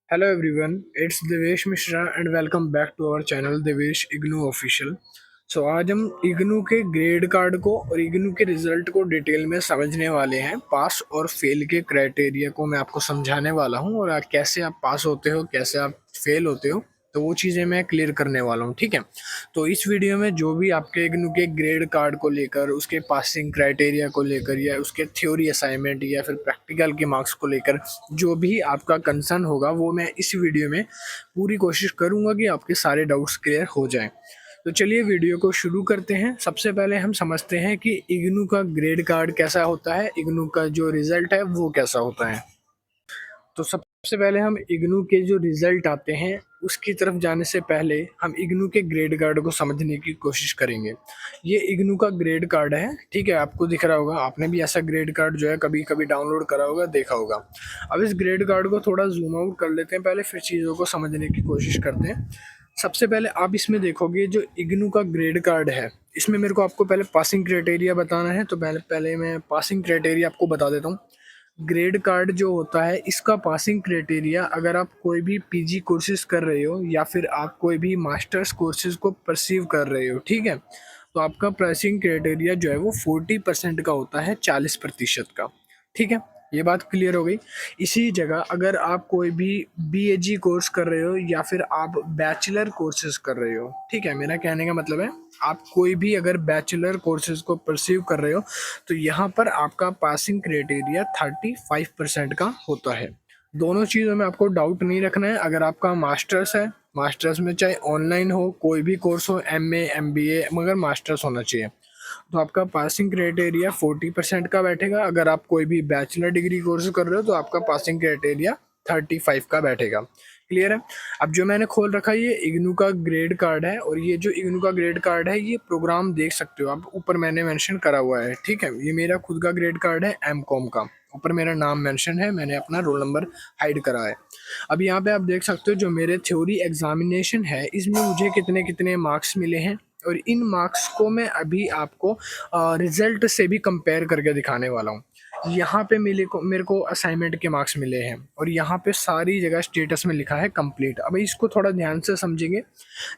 Hello everyone, it's Devesh Mishra and welcome back to our channel Devesh IGNOU official. आज हम इग्नू के grade card को और इग्नू के रिजल्ट को डिटेल में समझने वाले हैं। पास और फेल के क्राइटेरिया को मैं आपको समझाने वाला हूं और कैसे आप पास होते हो, कैसे आप फेल होते हो, तो वो चीज़ें मैं क्लियर करने वाला हूँ। ठीक है, तो इस वीडियो में जो भी आपके इग्नू के ग्रेड कार्ड को लेकर, उसके पासिंग क्राइटेरिया को लेकर, या उसके थ्योरी असाइनमेंट या फिर प्रैक्टिकल के मार्क्स को लेकर जो भी आपका कंसर्न होगा, वो मैं इस वीडियो में पूरी कोशिश करूँगा कि आपके सारे डाउट्स क्लियर हो जाएं। तो चलिए वीडियो को शुरू करते हैं। सबसे पहले हम समझते हैं कि इग्नू का ग्रेड कार्ड कैसा होता है, इग्नू का जो रिज़ल्ट है वो कैसा होता है। तो सबसे पहले हम इग्नू के जो रिज़ल्ट आते हैं उसकी तरफ जाने से पहले हम इग्नू के ग्रेड कार्ड को समझने की कोशिश करेंगे। ये इग्नू का ग्रेड कार्ड है, ठीक है, आपको दिख रहा होगा। आपने भी ऐसा ग्रेड कार्ड जो है कभी कभी डाउनलोड करा होगा, देखा होगा। अब इस ग्रेड कार्ड को थोड़ा जूम आउट कर लेते हैं पहले, फिर चीज़ों को समझने की कोशिश करते हैं। सबसे पहले आप इसमें देखोगे जो इग्नू का ग्रेड कार्ड है, इसमें मेरे को आपको पहले पासिंग क्राइटेरिया बताना है। तो पहले पहले मैं पासिंग क्राइटेरिया आपको बता देता हूँ। ग्रेड कार्ड जो होता है, इसका पासिंग क्राइटेरिया, अगर आप कोई भी पीजी कोर्सेज कर रहे हो या फिर आप कोई भी मास्टर्स कोर्सेज को परसीव कर रहे हो, ठीक है, तो आपका पासिंग क्राइटेरिया जो है वो 40% का होता है, 40% का। ठीक है, ये बात क्लियर हो गई। इसी जगह अगर आप कोई भी बीएजी कोर्स कर रहे हो या फिर आप बैचलर कोर्सेज कर रहे हो, ठीक है, मेरा कहने का मतलब है आप कोई भी अगर बैचलर कोर्सेज को परसीव कर रहे हो, तो यहाँ पर आपका पासिंग क्राइटेरिया 35% का होता है। दोनों चीज़ों में आपको डाउट नहीं रखना है। अगर आपका मास्टर्स है, मास्टर्स में चाहे ऑनलाइन हो, कोई भी कोर्स हो, एमए एमबीए, मगर मास्टर्स होना चाहिए, तो आपका पासिंग क्राइटेरिया 40% का बैठेगा। अगर आप कोई भी बैचलर डिग्री कोर्स कर रहे हो तो आपका पासिंग क्राइटेरिया 35 का बैठेगा। क्लियर है। अब जो मैंने खोल रखा है ये इग्नू का ग्रेड कार्ड है, और ये जो इग्नू का ग्रेड कार्ड है, ये प्रोग्राम देख सकते हो आप, ऊपर मैंने मेंशन करा हुआ है। ठीक है, ये मेरा खुद का ग्रेड कार्ड है एम कॉम का, ऊपर मेरा नाम मेंशन है, मैंने अपना रोल नंबर हाइड करा है। अब यहाँ पे आप देख सकते हो जो मेरे थ्योरी एग्जामिनेशन है, इसमें मुझे कितने कितने मार्क्स मिले हैं, और इन मार्क्स को मैं अभी आपको रिजल्ट से भी कंपेयर करके दिखाने वाला हूँ। यहाँ पे मेरे को असाइनमेंट के मार्क्स मिले हैं, और यहाँ पे सारी जगह स्टेटस में लिखा है कंप्लीट। अब इसको थोड़ा ध्यान से समझेंगे।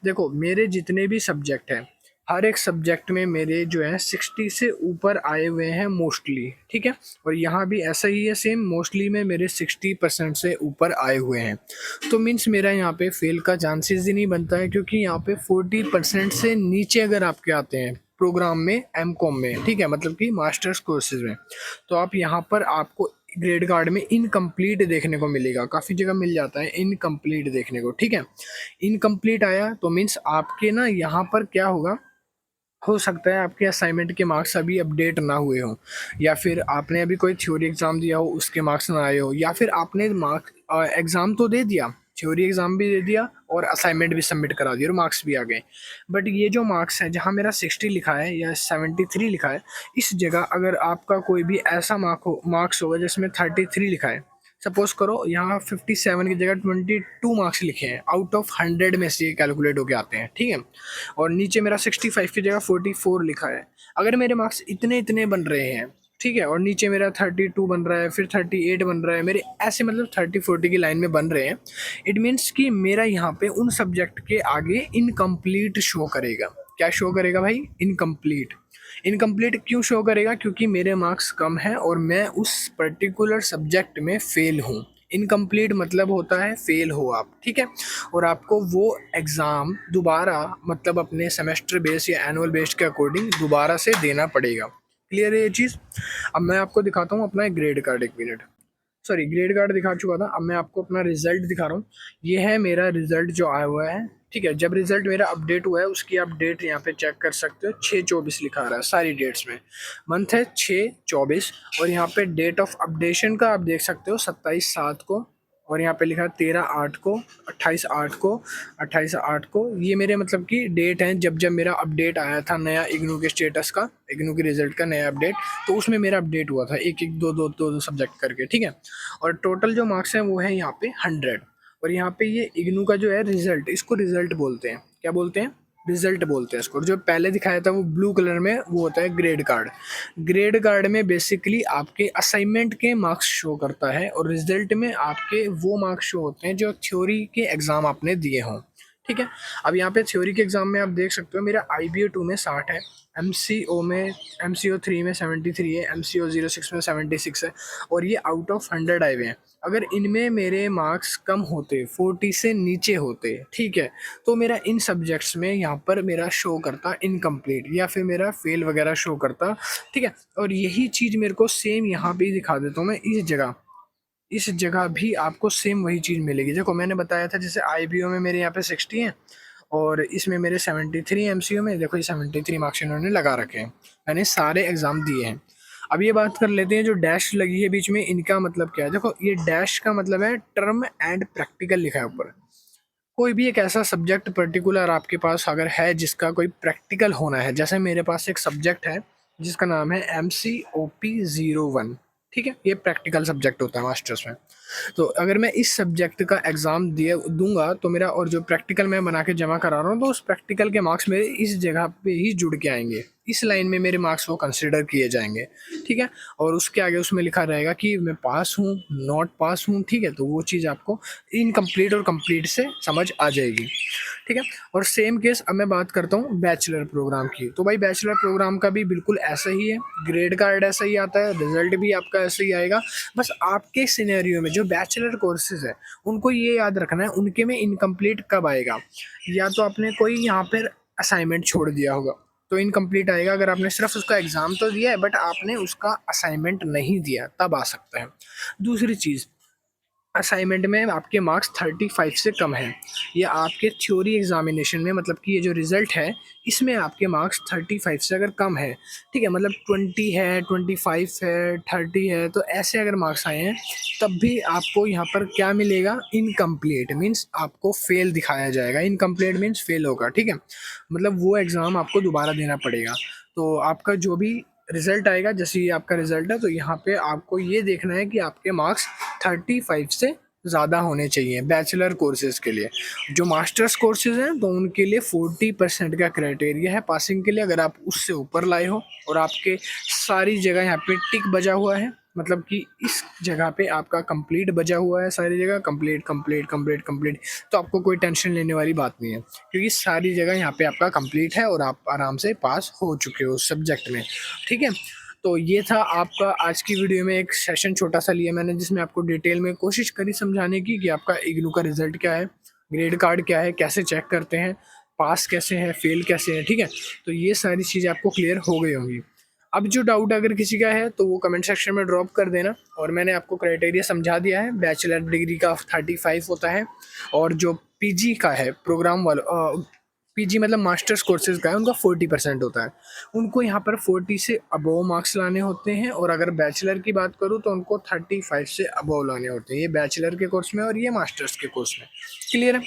देखो, मेरे जितने भी सब्जेक्ट हैं, हर एक सब्जेक्ट में मेरे जो है 60 से ऊपर आए हुए हैं मोस्टली। ठीक है, और यहाँ भी ऐसा ही है सेम, मोस्टली में मेरे 60% से ऊपर आए हुए हैं। तो मीन्स मेरा यहाँ पे फेल का चांसेस ही नहीं बनता है, क्योंकि यहाँ पे 40% से नीचे अगर आपके आते हैं प्रोग्राम में, एम कॉम में, ठीक है, मतलब कि मास्टर्स कोर्सेज में, तो आप यहाँ पर आपको ग्रेड कार्ड में इनकम्प्लीट देखने को मिलेगा। काफ़ी जगह मिल जाता है इनकम्प्लीट देखने को। ठीक है, इनकम्प्लीट आया तो मीन्स आपके ना यहाँ पर क्या होगा, हो सकता है आपके असाइनमेंट के मार्क्स अभी अपडेट ना हुए हों, या फिर आपने अभी कोई थ्योरी एग्ज़ाम दिया हो उसके मार्क्स ना आए हो, या फिर आपने मार्क्स एग्ज़ाम तो दे दिया, थ्योरी एग्ज़ाम भी दे दिया और असाइनमेंट भी सबमिट करा दिया और मार्क्स भी आ गए, बट ये जो मार्क्स है जहाँ मेरा 60 लिखा है या 73 लिखा है, इस जगह अगर आपका कोई भी ऐसा मार्क्स होगा जिसमें 33 लिखा है, सपोज करो यहाँ 57 की जगह 22 मार्क्स लिखे हैं, आउट ऑफ 100 में से ये कैलकुलेट होके आते हैं। ठीक है, और नीचे मेरा 65 की जगह 44 लिखा है। अगर मेरे मार्क्स इतने इतने बन रहे हैं, ठीक है, और नीचे मेरा 32 बन रहा है, फिर 38 बन रहा है, मेरे ऐसे मतलब 30-40 की लाइन में बन रहे हैं, इट मीन्स कि मेरा यहाँ पे उन सब्जेक्ट के आगे इनकम्प्लीट शो करेगा। क्या शो करेगा भाई? इनकम्प्लीट। इनकम्प्लीट क्यों शो करेगा? क्योंकि मेरे मार्क्स कम हैं और मैं उस पर्टिकुलर सब्जेक्ट में फ़ेल हूँ। इनकम्प्लीट मतलब होता है फ़ेल हो आप, ठीक है, और आपको वो एग्ज़ाम दोबारा, मतलब अपने सेमेस्टर बेस या एनुअल बेस के अकॉर्डिंग दोबारा से देना पड़ेगा। क्लियर है ये चीज़? अब मैं आपको दिखाता हूँ अपना एक ग्रेड कार्ड, एक मिनट। सॉरी, ग्रेड कार्ड दिखा चुका था, अब मैं आपको अपना रिजल्ट दिखा रहा हूँ। ये है मेरा रिजल्ट जो आया हुआ है। ठीक है, जब रिजल्ट मेरा अपडेट हुआ है उसकी आप डेट यहाँ पे चेक कर सकते हो, 6/24 लिखा रहा है सारी डेट्स में। मंथ है 6/24, और यहाँ पे डेट ऑफ अपडेशन का आप देख सकते हो 27/7 को, और यहाँ पे लिखा है 13/8 को, 28/8 को, 28/8 को। ये मेरे मतलब कि डेट हैं जब जब मेरा अपडेट आया था नया इग्नू के स्टेटस का, इग्नू के रिजल्ट का नया अपडेट, तो उसमें मेरा अपडेट हुआ था एक एक दो दो दो, दो सब्जेक्ट करके। ठीक है, और टोटल जो मार्क्स हैं वो है यहाँ पे 100। और यहाँ पे ये इग्नू का जो है रिजल्ट, इसको रिजल्ट बोलते हैं। क्या बोलते हैं? रिजल्ट बोलते हैं इसको। जो पहले दिखाया था वो ब्लू कलर में, वो होता है ग्रेड कार्ड। ग्रेड कार्ड में बेसिकली आपके असाइनमेंट के मार्क्स शो करता है और रिजल्ट में आपके वो मार्क्स शो होते हैं जो थ्योरी के एग्ज़ाम आपने दिए हों। ठीक है। अब यहाँ पे थ्योरी के एग्ज़ाम में आप देख सकते हो मेरा IBO 2 में 60 है, MCO 3 में 73 है, MCO 06 में 76 है, और ये आउट ऑफ 100 आए हुए हैं। अगर इनमें मेरे मार्क्स कम होते, 40 से नीचे होते, ठीक है, तो मेरा इन सब्जेक्ट्स में यहाँ पर मेरा शो करता इनकम्प्लीट या फिर मेरा फेल वगैरह शो करता। ठीक है। और यही चीज़ मेरे को सेम यहाँ पे ही दिखा देता हूँ मैं, इस जगह भी आपको सेम वही चीज़ मिलेगी। देखो मैंने बताया था जैसे IBO में मेरे यहाँ पे 60 हैं और इसमें मेरे 73 MCO में, देखो ये 73 मार्क्स इन्होंने लगा रखे हैं, मैंने सारे एग्ज़ाम दिए हैं। अब ये बात कर लेते हैं जो डैश लगी है बीच में, इनका मतलब क्या है। देखो ये डैश का मतलब है टर्म एंड प्रैक्टिकल लिखा है ऊपर। कोई भी एक ऐसा सब्जेक्ट पर्टिकुलर आपके पास अगर है जिसका कोई प्रैक्टिकल होना है, जैसे मेरे पास एक सब्जेक्ट है जिसका नाम है MCOP 01। ठीक है, ये प्रैक्टिकल सब्जेक्ट होता है मास्टर्स में। तो अगर मैं इस सब्जेक्ट का एग्ज़ाम दिए दूंगा तो मेरा, और जो प्रैक्टिकल मैं बना के जमा करा रहा हूँ, तो उस प्रैक्टिकल के मार्क्स मेरे इस जगह पे ही जुड़ के आएंगे, इस लाइन में मेरे मार्क्स वो कंसिडर किए जाएंगे। ठीक है। और उसके आगे उसमें लिखा रहेगा कि मैं पास हूँ, नॉट पास हूँ। ठीक है, तो वो चीज़ आपको इनकम्प्लीट और कंप्लीट से समझ आ जाएगी। ठीक है। और सेम केस अब मैं बात करता हूँ बैचलर प्रोग्राम की। तो भाई बैचलर प्रोग्राम का भी बिल्कुल ऐसा ही है, ग्रेड कार्ड ऐसा ही आता है, रिजल्ट भी आपका ऐसा ही आएगा। बस आपके सिनेरियो में जो बैचलर कोर्सेज है उनको ये याद रखना है उनके में इनकम्प्लीट कब आएगा। या तो आपने कोई यहाँ पर असाइनमेंट छोड़ दिया होगा तो इनकम्प्लीट आएगा। अगर आपने सिर्फ उसका एग्ज़ाम तो दिया है बट आपने उसका असाइनमेंट नहीं दिया, तब आ सकता है। दूसरी चीज़, असाइनमेंट में आपके मार्क्स 35 से कम हैं, या आपके थ्योरी एग्जामिनेशन में, मतलब कि ये जो रिज़ल्ट है इसमें आपके मार्क्स 35 से अगर कम है, ठीक है, मतलब 20 है, 25 है, 30 है, तो ऐसे अगर मार्क्स आए हैं तब भी आपको यहाँ पर क्या मिलेगा, इनकम्प्लीट मीन्स आपको फेल दिखाया जाएगा। इनकम्प्लीट मीन्स फेल होगा। ठीक है, मतलब वो एग्ज़ाम आपको दोबारा देना पड़ेगा। तो आपका जो भी रिज़ल्ट आएगा, जैसे ये आपका रिज़ल्ट है, तो यहाँ पे आपको ये देखना है कि आपके मार्क्स 35 से ज़्यादा होने चाहिए बैचलर कोर्सेज़ के लिए। जो मास्टर्स कोर्सेज़ हैं तो उनके लिए 40% का क्राइटेरिया है पासिंग के लिए। अगर आप उससे ऊपर लाए हो और आपके सारी जगह यहाँ पे टिक बजा हुआ है, मतलब कि इस जगह पे आपका कंप्लीट बजा हुआ है, सारी जगह कंप्लीट कंप्लीट कंप्लीट कंप्लीट, तो आपको कोई टेंशन लेने वाली बात नहीं है, क्योंकि सारी जगह यहाँ पे आपका कंप्लीट है और आप आराम से पास हो चुके हो उस सब्जेक्ट में। ठीक है। तो ये था आपका आज की वीडियो में एक सेशन छोटा सा लिया मैंने, जिसमें आपको डिटेल में कोशिश करी समझाने की कि आपका इग्नू का रिज़ल्ट क्या है, ग्रेड कार्ड क्या है, कैसे चेक करते हैं, पास कैसे हैं, फेल कैसे हैं। ठीक है, तो ये सारी चीज़ें आपको क्लियर हो गई होंगी। अब जो डाउट अगर किसी का है तो वो कमेंट सेक्शन में ड्रॉप कर देना। और मैंने आपको क्राइटेरिया समझा दिया है, बैचलर डिग्री का 35 होता है, और जो पीजी का है प्रोग्राम वाला, पीजी मतलब मास्टर्स कोर्सेज का है, उनका 40% होता है। उनको यहाँ पर 40 से अबव मार्क्स लाने होते हैं, और अगर बैचलर की बात करूँ तो उनको 35 से अबव लाने होते हैं। ये बैचलर के कोर्स में और ये मास्टर्स के कोर्स में। क्लियर है।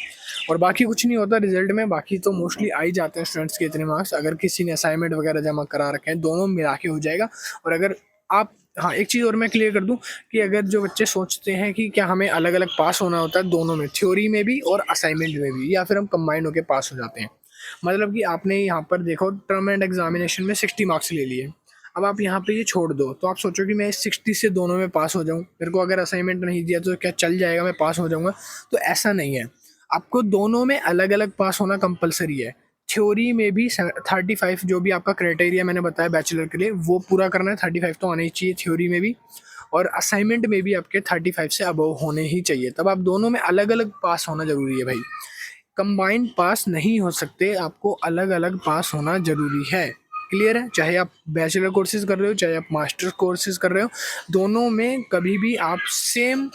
और बाकी कुछ नहीं होता रिजल्ट में, बाकी तो मोस्टली आ ही जाते हैं स्टूडेंट्स के इतने मार्क्स। अगर किसी ने असाइनमेंट वगैरह जमा करा रखे हैं, दोनों मिला के हो जाएगा। और अगर आप, हाँ एक चीज़ और मैं क्लियर कर दूं कि अगर जो बच्चे सोचते हैं कि क्या हमें अलग अलग पास होना होता है, दोनों में, थ्योरी में भी और असाइनमेंट में भी, या फिर हम कंबाइंड होकर पास हो जाते हैं। मतलब कि आपने यहाँ पर देखो टर्म एंड एग्जामिनेशन में 60 मार्क्स ले लिए, अब आप यहाँ पे ये छोड़ दो तो आप सोचो कि मैं इस 60 से दोनों में पास हो जाऊँ, मेरे को अगर असाइनमेंट नहीं दिया तो क्या चल जाएगा, मैं पास हो जाऊँगा। तो ऐसा नहीं है, आपको दोनों में अलग अलग पास होना कंपलसरी है। थ्योरी में भी 35 जो भी आपका क्राइटेरिया मैंने बताया बैचलर के लिए, वो पूरा करना है। 35 तो आना ही चाहिए थ्योरी में भी, और असाइनमेंट में भी आपके 35 से अबव होने ही चाहिए। तब आप दोनों में अलग अलग पास होना ज़रूरी है भाई, कंबाइंड पास नहीं हो सकते, आपको अलग अलग पास होना ज़रूरी है। क्लियर है। चाहे आप बैचलर कोर्सेज कर रहे हो, चाहे आप मास्टर कोर्सेज कर रहे हो, दोनों में कभी भी आप सेम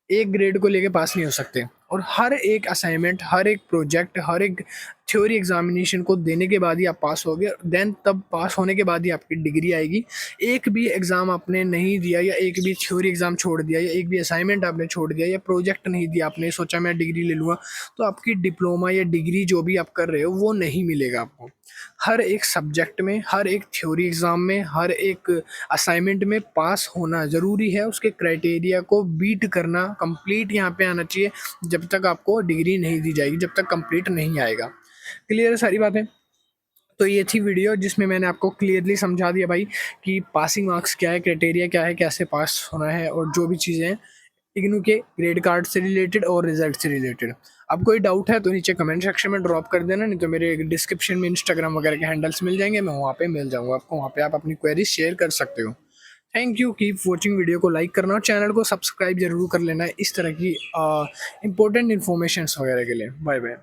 एक ग्रेड को लेके पास नहीं हो सकते। और हर एक असाइनमेंट, हर एक प्रोजेक्ट, हर एक थ्योरी एग्जामिनेशन को देने के बाद ही आप पास होगे, देन तब पास होने के बाद ही आपकी डिग्री आएगी। एक भी एग्ज़ाम आपने नहीं दिया, या एक भी थ्योरी एग्ज़ाम छोड़ दिया, या एक भी असाइनमेंट आपने छोड़ दिया, या प्रोजेक्ट नहीं दिया, आपने सोचा मैं डिग्री ले लूँगा, तो आपकी डिप्लोमा या डिग्री जो भी आप कर रहे हो वो नहीं मिलेगा आपको। हर एक सब्जेक्ट में, हर एक थ्योरी एग्ज़ाम में, हर एक असाइनमेंट में पास होना ज़रूरी है। उसके क्राइटेरिया को बीट करना, कंप्लीट यहाँ पे आना चाहिए। जब तक आपको डिग्री नहीं दी जाएगी, जब तक कंप्लीट नहीं आएगा। क्लियर है सारी बातें। तो ये थी वीडियो जिसमें मैंने आपको क्लियरली समझा दिया भाई कि पासिंग मार्क्स क्या है, क्राइटेरिया क्या है, कैसे पास होना है, और जो भी चीज़ें हैं इग्नू के ग्रेड कार्ड से रिलेटेड और रिजल्ट से रिलेटेड। अब कोई डाउट है तो नीचे कमेंट सेक्शन में ड्रॉप कर देना, नहीं तो मेरे डिस्क्रिप्शन में इंस्टाग्राम वगैरह के हैंडल्स मिल जाएंगे, मैं वहाँ पे मिल जाऊँगा आपको, वहाँ पे आप अपनी क्वेरीज शेयर कर सकते हो। Thank you, keep watching. Video को लाइक करना और चैनल को सब्सक्राइब जरूर कर लेना है इस तरह की इंपॉर्टेंट इन्फॉर्मेशन वगैरह के लिए। Bye bye.